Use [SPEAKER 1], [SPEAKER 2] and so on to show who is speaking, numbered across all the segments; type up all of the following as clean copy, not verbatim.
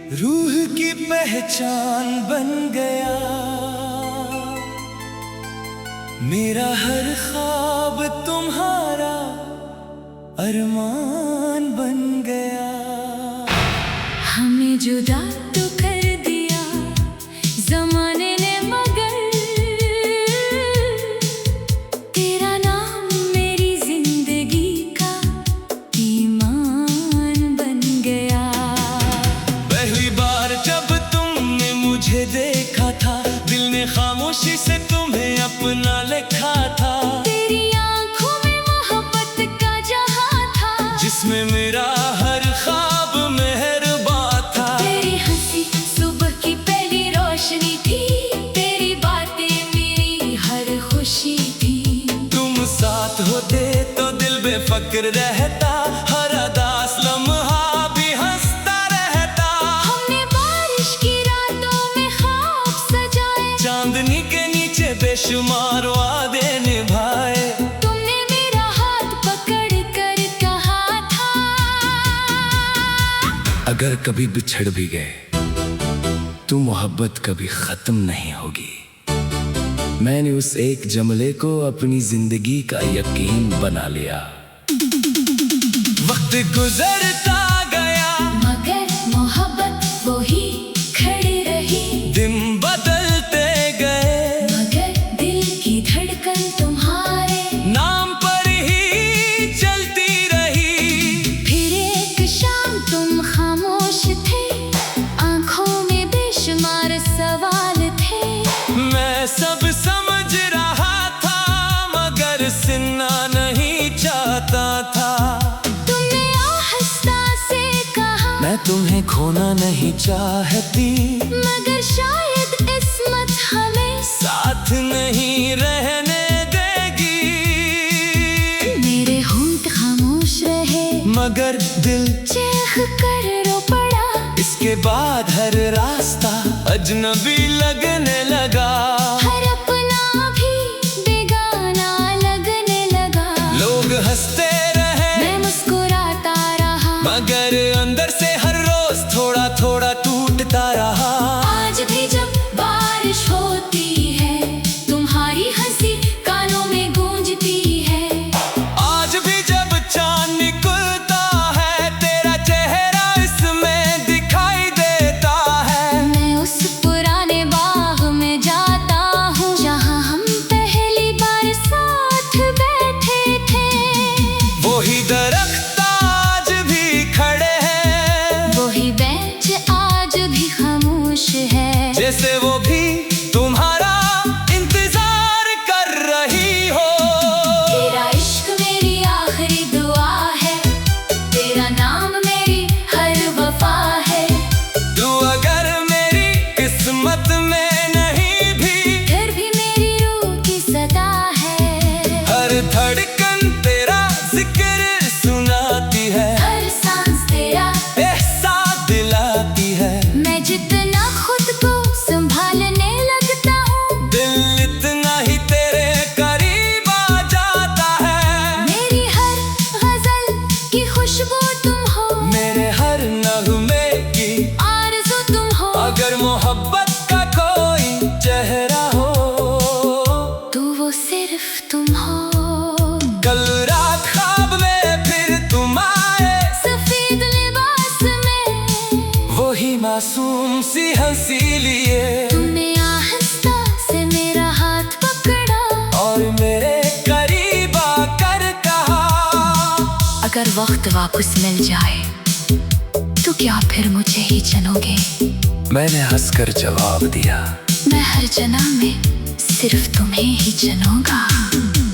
[SPEAKER 1] रूह की पहचान बन गया, मेरा हर ख्वाब तुम्हारा अरमान बन गया।
[SPEAKER 2] हमें जुदा तो कर दिया ज़माने ने, मगर तेरा नाम मेरी जिंदगी का ईमान बन गया।
[SPEAKER 1] पहली बार जब तुमने मुझे देखा था, दिल ने खामोशी से तुम्हें अपना लिखा था।
[SPEAKER 2] तेरी आंखों में मोहब्बत का जहां था,
[SPEAKER 1] जिसमें मेरा हर ख्वाब मेहरबान था।
[SPEAKER 2] तेरी हंसी सुबह की पहली रोशनी थी, तेरी बातें मेरी हर खुशी थी।
[SPEAKER 1] तुम साथ होते तो दिल बेफिक्र रहता, हर उदास लम्हा भी हंसता रहता।
[SPEAKER 2] हमने बारिश की रातों में ख्वाब सजाए,
[SPEAKER 1] चांदनी के नीचे बेशुमार वादे निभाए।
[SPEAKER 2] तुमने मेरा हाथ पकड़ कर कहा था,
[SPEAKER 1] अगर कभी बिछड़ भी गए तो मोहब्बत कभी खत्म नहीं होगी। मैंने उस एक जुमले को अपनी जिंदगी का यकीन बना लिया। वक्त गुजरता गया
[SPEAKER 2] मगर मोहब्बत वो ही खड़ी रही।
[SPEAKER 1] दिन बदलते गए
[SPEAKER 2] मगर दिल की धड़कन तुम्हारे
[SPEAKER 1] नाम पर ही चलती रही।
[SPEAKER 2] फिर एक शाम तुम खामोश थे, आंखों में बेशुमार सवाल थे।
[SPEAKER 1] मैं सब समझ रहा था, मगर सुनना नहीं चाहता था।
[SPEAKER 2] तुमने आहिस्ता से कहा,
[SPEAKER 1] मैं तुम्हें खोना नहीं चाहती,
[SPEAKER 2] मगर शायद किस्मत हमें
[SPEAKER 1] साथ नहीं रहने देगी।
[SPEAKER 2] मेरे होंठ खामोश रहे,
[SPEAKER 1] मगर दिल
[SPEAKER 2] चीख कर रो पड़ा।
[SPEAKER 1] इसके बाद हर रास्ता अजनबी लगने लगा।
[SPEAKER 2] हर अपना भी बेगाना लगने लगा।
[SPEAKER 1] लोग हंसते रहे,
[SPEAKER 2] मैं मुस्कुराता रहा,
[SPEAKER 1] मगर अंदर से हर रोज थोड़ा थोड़ा टूटता रहा।
[SPEAKER 2] आज भी जब बारिश होती है, तुम्हारी हंसी कानों में गूंजती है।
[SPEAKER 1] आज भी जब चांद निकलता है, तेरा चेहरा इसमें दिखाई देता है।
[SPEAKER 2] मैं उस पुराने बाग में जाता हूँ, जहाँ हम पहली बार साथ बैठे थे।
[SPEAKER 1] वही दरख्त आज भी खड़े हैं,
[SPEAKER 2] वही बेंच आज भी खामोश है।
[SPEAKER 1] जैसे वो भी तुम्हारा इंतजार कर रही हो।
[SPEAKER 2] तेरा इश्क मेरी आखिरी दुआ है, तेरा नाम मेरी हर वफा है।
[SPEAKER 1] तू अगर मेरी किस्मत में नहीं भी,
[SPEAKER 2] फिर भी मेरी रूह की सदा है।
[SPEAKER 1] हर धड़कन तेरा जिक्र सुनाती है,
[SPEAKER 2] हर सांस तेरा
[SPEAKER 1] एहसास दिलाती है।
[SPEAKER 2] मैं जितना खुद को संभालने लगता हूँ,
[SPEAKER 1] दिल इतना ही तेरे करीब आ जाता है।
[SPEAKER 2] मेरी हर गजल की खुशबू तुम हो,
[SPEAKER 1] मेरे हर नगमे की
[SPEAKER 2] आरज़ू तुम हो।
[SPEAKER 1] अगर मोहब्बत का कोई चेहरा हो,
[SPEAKER 2] तो वो सिर्फ तुम हो।
[SPEAKER 1] कल रात ख्वाब में फिर तुम आए,
[SPEAKER 2] सफेद लिबास में
[SPEAKER 1] वही मासूम सी हंसी लिए।
[SPEAKER 2] तुमने आहिस्ता से मेरा हाथ पकड़ा,
[SPEAKER 1] और मेरे करीब आकर कहा,
[SPEAKER 2] अगर वक्त वापस मिल जाए तो क्या फिर मुझे ही चुनोगे?
[SPEAKER 1] मैंने हंसकर जवाब दिया,
[SPEAKER 2] मैं हर जन्म में सिर्फ तुम्हें ही चुनूंगा।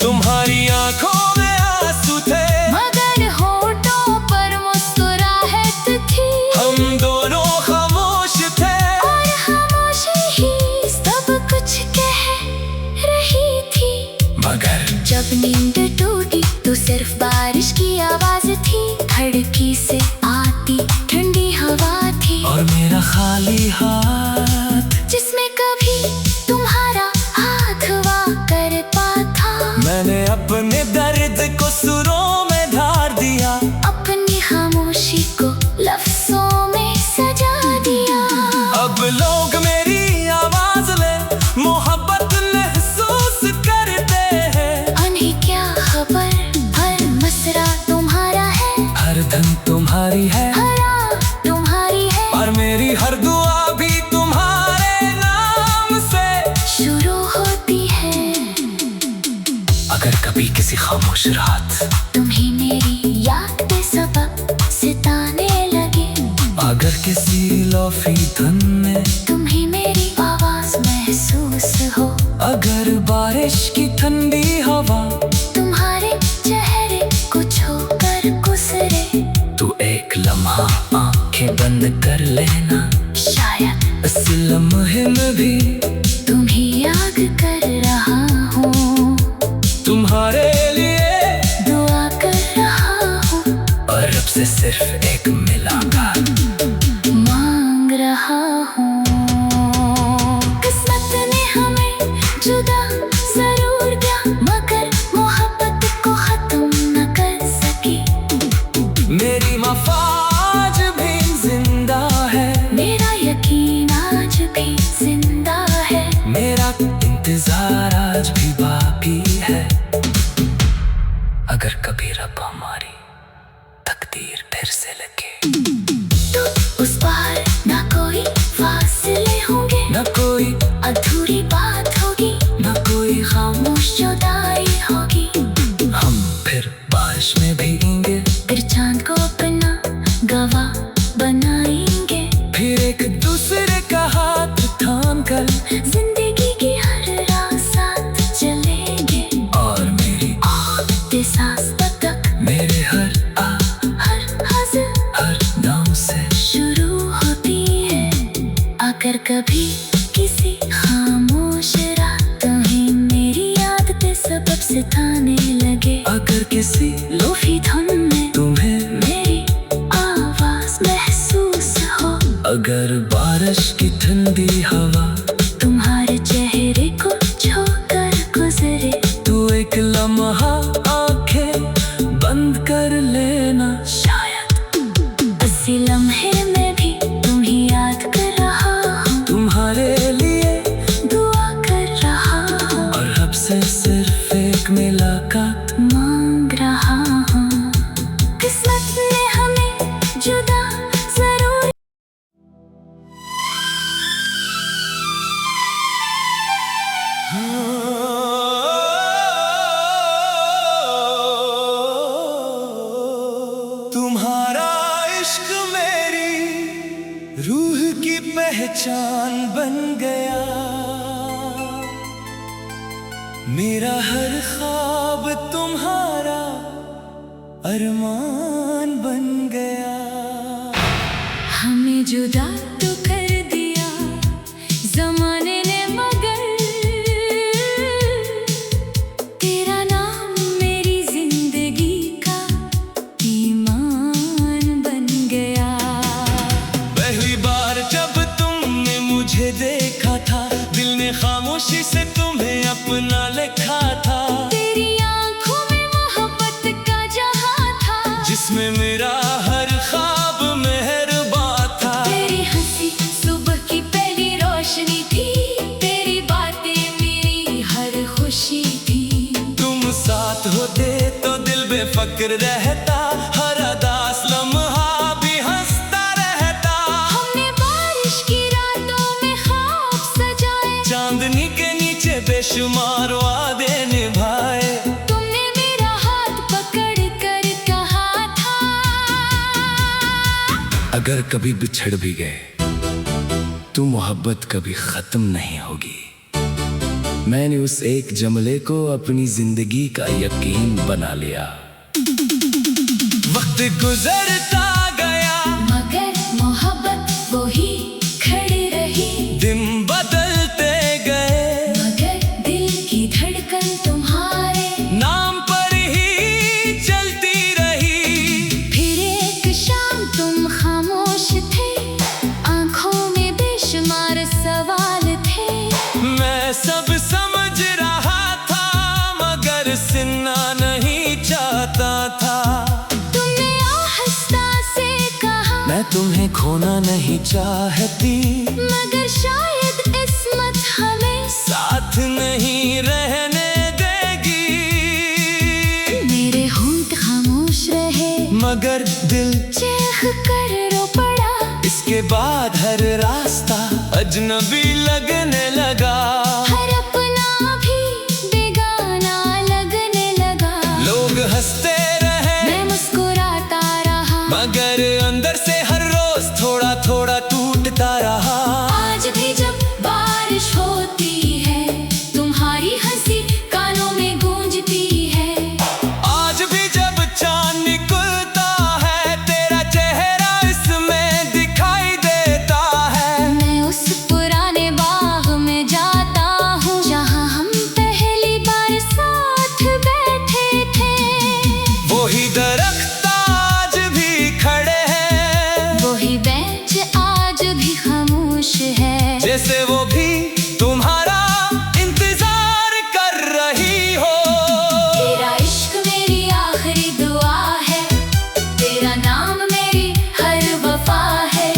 [SPEAKER 1] तुम्हारी आंखों में आंसू थे,
[SPEAKER 2] मगर होठों पर मुस्कुराहट थी।
[SPEAKER 1] हम दोनों खामोश थे,
[SPEAKER 2] और खामोशी ही सब कुछ कह रही थी।
[SPEAKER 1] मगर
[SPEAKER 2] जब नींद टूटी तो सिर्फ बारिश की आवाज थी, खिड़की से आती ठंडी हवा थी।
[SPEAKER 1] और मेरा खाली हाथ,
[SPEAKER 2] जिसमें कभी तुम्हारा हाथ हुआ करता था।
[SPEAKER 1] मैंने अपने दर्द को सुरों में ढार दिया,
[SPEAKER 2] अपनी खामोशी को लफ्जों में सजा दिया।
[SPEAKER 1] खामोश रात
[SPEAKER 2] तुम्ही मेरी याद पे सबक सिताने लगे।
[SPEAKER 1] अगर किसी लौफी धुन में
[SPEAKER 2] तुम्ही मेरी आवाज महसूस हो।
[SPEAKER 1] अगर बारिश की ठंडी हवा
[SPEAKER 2] तुम्हारे चेहरे को छूकर गुजरे।
[SPEAKER 1] तू एक लम्हा आंखें बंद कर लेना,
[SPEAKER 2] शायद
[SPEAKER 1] इस लम्हे में भी
[SPEAKER 2] तुम्ही याद कर रहा हूँ।
[SPEAKER 1] तुम्हारे लिए
[SPEAKER 2] दुआ कर रहा हूँ
[SPEAKER 1] और रब से सिर्फ एक मुलाकात
[SPEAKER 2] मांग रहा हूँ। किस्मत ने हमें जुदा जरूर किया, मगर मोहब्बत को खत्म न कर सकी।
[SPEAKER 1] मेरी मफाज भी जिंदा है,
[SPEAKER 2] मेरा यकीन आज भी जिंदा है।
[SPEAKER 1] मेरा इंतजार आज भी बाकी है। अगर कभी रब हमारी तकदीर फिर से लगे,
[SPEAKER 2] तो उस पार ना कोई फासले होंगे,
[SPEAKER 1] न कोई
[SPEAKER 2] अधूरी बात होगी,
[SPEAKER 1] न कोई
[SPEAKER 2] खामोश जुदाई होगी।
[SPEAKER 1] हम फिर बारिश में भीगेंगे,
[SPEAKER 2] फिर चांद को अपना गवाह बनाएंगे।
[SPEAKER 1] फिर एक दूसरे का हाथ थाम कर
[SPEAKER 2] जिंदगी की हर राह साथ चलेंगे।
[SPEAKER 1] और मेरी
[SPEAKER 2] आते सांस तक
[SPEAKER 1] मेरे हर
[SPEAKER 2] हर हज़र
[SPEAKER 1] हर नाम से
[SPEAKER 2] शुरू होती है। अगर कभी किसी खामोश रात तुम्हें मेरी याद पे सबक सिताने लगे।
[SPEAKER 1] अगर किसी
[SPEAKER 2] लोफी धुन में
[SPEAKER 1] तुम्हें
[SPEAKER 2] मेरी आवाज महसूस हो।
[SPEAKER 1] अगर बारिश की ठंडी हवा
[SPEAKER 2] तुम्हारे चेहरे को छूकर गुजरे।
[SPEAKER 1] तू एक लम्हा आंखें बंद कर लेना,
[SPEAKER 2] शायद इसी लम्हे में भी तुम्ही याद कर रहा हूँ।
[SPEAKER 1] तुम्हारे लिए
[SPEAKER 2] दुआ कर रहा हूँ
[SPEAKER 1] और रब से सिर्फ एक मुलाकात
[SPEAKER 2] मांग रहा हूँ। किस्मत ने हमें जुदा जरूर
[SPEAKER 1] तुम्हारा इश्क मेरी रूह की पहचान बन गया। मेरा हर ख्वाब तुम्हारा अरमान बन गया।
[SPEAKER 2] हमें जुदा तो कर दिया जमाने ने, मगर तेरा नाम मेरी जिंदगी का ईमान बन गया।
[SPEAKER 1] पहली बार जब तुमने मुझे देखा था, दिल ने खामोशी से तुम्हें अपना लिखा था।
[SPEAKER 2] तेरी आंखों में मोहब्बत का जहां था,
[SPEAKER 1] जिसमें मेरा हर ख्वाब मेहरबान था।
[SPEAKER 2] तेरी हंसी सुबह की पहली रोशनी थी, तेरी बातें मेरी हर खुशी थी।
[SPEAKER 1] तुम साथ होते तो दिल बेफिक्र रहता, हर अदास लम्हा भी हंसता रहता।
[SPEAKER 2] हमने बारिश की रातों में ख्वाब सजाए,
[SPEAKER 1] चांदनी के नीचे बेशुमार वादे निभाए।
[SPEAKER 2] तुमने मेरा हाथ पकड़ कर कहा था।
[SPEAKER 1] अगर कभी बिछड़ भी गए तो मोहब्बत कभी खत्म नहीं होगी। मैंने उस एक जुमले को अपनी जिंदगी का यकीन बना लिया। वक्त गुजरता गया,
[SPEAKER 2] मगर मोहब्बत वो ही खड़ी रही।
[SPEAKER 1] दिन बदलते गए,
[SPEAKER 2] मगर दिल की धड़कन तुम्हारे
[SPEAKER 1] नाम पर ही चलती रही।
[SPEAKER 2] फिर एक शाम तुम खामोश थे, आंखों में बेशुमार सवाल थे।
[SPEAKER 1] मैं सब समझ रहा था, मगर सुनना नहीं चाहता था।
[SPEAKER 2] तुमने आहिस्ता से कहा,
[SPEAKER 1] मैं तुम्हें खोना नहीं चाहती,
[SPEAKER 2] मगर शायद किस्मत हमें
[SPEAKER 1] साथ नहीं रहने देगी।
[SPEAKER 2] मेरे होंठ खामोश रहे,
[SPEAKER 1] मगर दिल
[SPEAKER 2] चीख कर रो पड़ा।
[SPEAKER 1] इसके बाद हर रास्ता अजनबी लगने लगा।
[SPEAKER 2] हर अपना भी बेगाना लगने लगा।
[SPEAKER 1] लोग
[SPEAKER 2] सच आज भी खामोश है,
[SPEAKER 1] जैसे वो भी तुम्हारा इंतजार कर रही हो।
[SPEAKER 2] तेरा इश्क मेरी आखिरी दुआ है, तेरा नाम मेरी हर वफा है।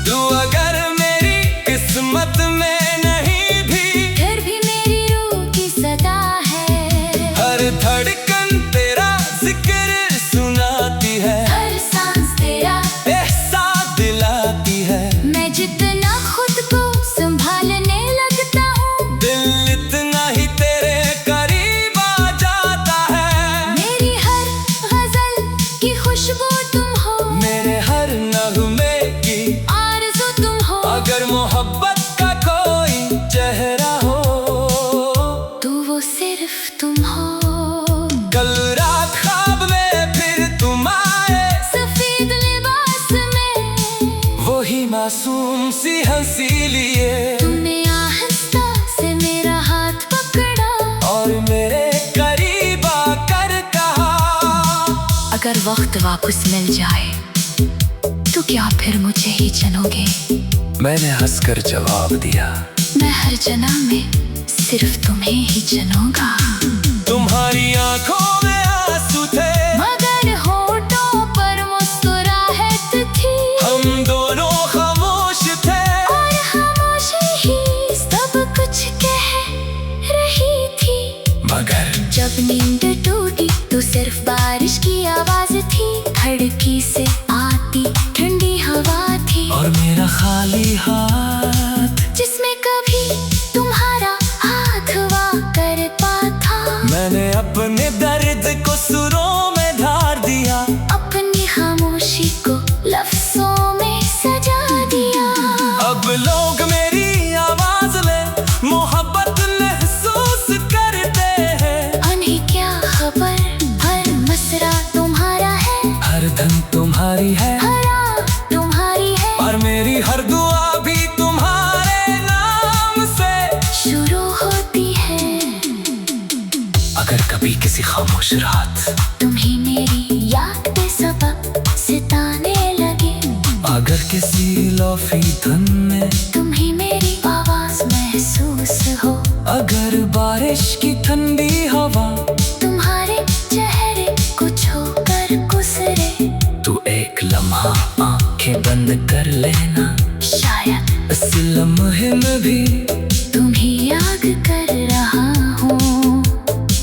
[SPEAKER 1] तू अगर मेरी किस्मत में नहीं भी,
[SPEAKER 2] फिर भी मेरी रूह की सदा है।
[SPEAKER 1] हर धड़कन तेरा जिक्र सुनाती है,
[SPEAKER 2] हर सांस तेरा
[SPEAKER 1] एहसास दिलाती है।
[SPEAKER 2] मैं जितना खुद को संभालने लगता हूँ,
[SPEAKER 1] दिल इतना ही तेरे करीब आ जाता है।
[SPEAKER 2] मेरी हर गजल की खुशबू तुम हो,
[SPEAKER 1] मेरे हर नगमे की
[SPEAKER 2] आरज़ू तुम हो।
[SPEAKER 1] अगर मोहब्बत का कोई चेहरा हो,
[SPEAKER 2] तो वो सिर्फ तुम हो।
[SPEAKER 1] कल रात ख्वाब में फिर तुम आए,
[SPEAKER 2] सफेद लिबास में
[SPEAKER 1] वही मासूम सी हंसी लिए,
[SPEAKER 2] तुमने आहिस्ता से मेरा हाथ पकड़ा
[SPEAKER 1] और मेरे करीब आकर कहा,
[SPEAKER 2] अगर वक्त वापस मिल जाए तो क्या फिर मुझे ही चुनोगे?
[SPEAKER 1] मैंने हंसकर जवाब दिया,
[SPEAKER 2] मैं हर जन्म में सिर्फ तुम्हें ही चुनूंगा।
[SPEAKER 1] तुम्हारी आंखों में आंसू थे,
[SPEAKER 2] मगर होठों पर मुस्कुराहट थी,
[SPEAKER 1] हम दोनों खामोश थे,
[SPEAKER 2] और खामोशी ही सब कुछ कह रही थी।
[SPEAKER 1] मगर
[SPEAKER 2] जब नींद टूटी तो सिर्फ बारिश की आवाज थी, खिड़की से आती ठंडी हवा थी,
[SPEAKER 1] और मेरा खाली हाथ
[SPEAKER 2] जिसमें कभी तुम्हारा हाथ हुआ करता था।
[SPEAKER 1] मैंने अपने दर्द को सुरों में ढार दिया,
[SPEAKER 2] अपनी खामोशी को लफ्जों में सजा दिया।
[SPEAKER 1] अब लोग मेरी आवाज में मोहब्बत महसूस करते हैं।
[SPEAKER 2] उन्हें क्या खबर, हर मसरा तुम्हारा है,
[SPEAKER 1] हर धन तुम्हारी है,
[SPEAKER 2] हर आह तुम्हारी है,
[SPEAKER 1] और मेरी हर दुआ भी तुम्हारे नाम से
[SPEAKER 2] शुरू होती है।
[SPEAKER 1] अगर कभी किसी खामोश रात
[SPEAKER 2] तुम्ही मेरी याद पे सबक सिताने लगे,
[SPEAKER 1] अगर किसी लोफी धन में
[SPEAKER 2] तुम्ही मेरी आवाज महसूस हो,
[SPEAKER 1] अगर बारिश की ठंडी हवा
[SPEAKER 2] तुम्हारे चेहरे को छूकर गुजरे,
[SPEAKER 1] तू एक लम्हा आंखें बंद कर लेना,
[SPEAKER 2] शायद
[SPEAKER 1] इस लम्हे में भी
[SPEAKER 2] तुम्ही याद कर रहा हूँ,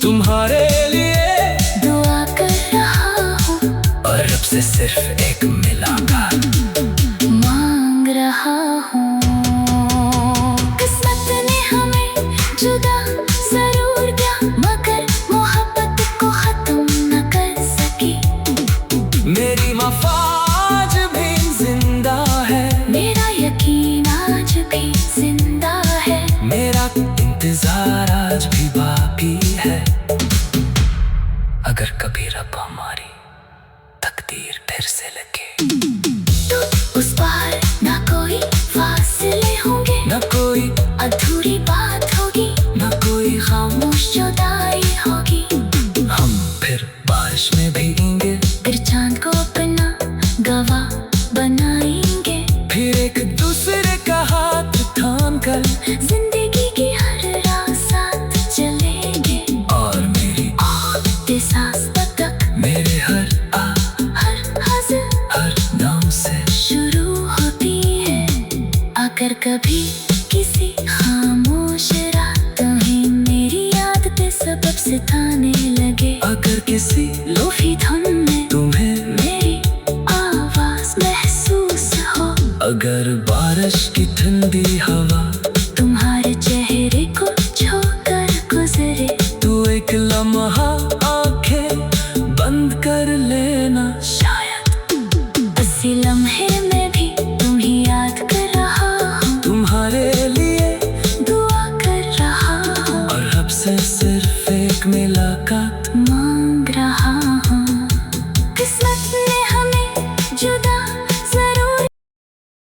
[SPEAKER 1] तुम्हारे लिए
[SPEAKER 2] दुआ कर रहा हूँ,
[SPEAKER 1] और रब से सिर्फ एक मुलाकात
[SPEAKER 2] मांग रहा हूँ। किस्मत ने हमें जुदा जरूर किया, मगर मोहब्बत को खत्म न कर सकी।
[SPEAKER 1] मेरी वफा आज भी जिंदा है,
[SPEAKER 2] मेरा यकीन आज भी जिंदा है,
[SPEAKER 1] मेरा इंतजार आज भी बाकी है। अगर कभी रब हमारी तकदीर फिर से लगे,
[SPEAKER 2] तो उस पार ना कोई फासले होंगे,
[SPEAKER 1] न कोई
[SPEAKER 2] अधूरी बात होगी,
[SPEAKER 1] न कोई
[SPEAKER 2] खामोश जुदाई होगी।
[SPEAKER 1] हम फिर बारिश में भीगेंगे,
[SPEAKER 2] फिर चांद को अपना गवाह बनाएंगे,
[SPEAKER 1] फिर एक दूसरे का हाथ थाम कर
[SPEAKER 2] जिंदगी की हर राह साथ चलेंगे,
[SPEAKER 1] और मेरी
[SPEAKER 2] आते सांस तक
[SPEAKER 1] मेरे हर
[SPEAKER 2] हर हज़र
[SPEAKER 1] हर नाम से
[SPEAKER 2] शुरू होती है। अगर कभी किसी खामोश रात तुम्हें मेरी याद पे सबब सिताने लगे,
[SPEAKER 1] अगर किसी
[SPEAKER 2] लोफी धुन में
[SPEAKER 1] तुम्हें
[SPEAKER 2] मेरी आवाज महसूस हो,
[SPEAKER 1] अगर बारिश की ठंडी हवा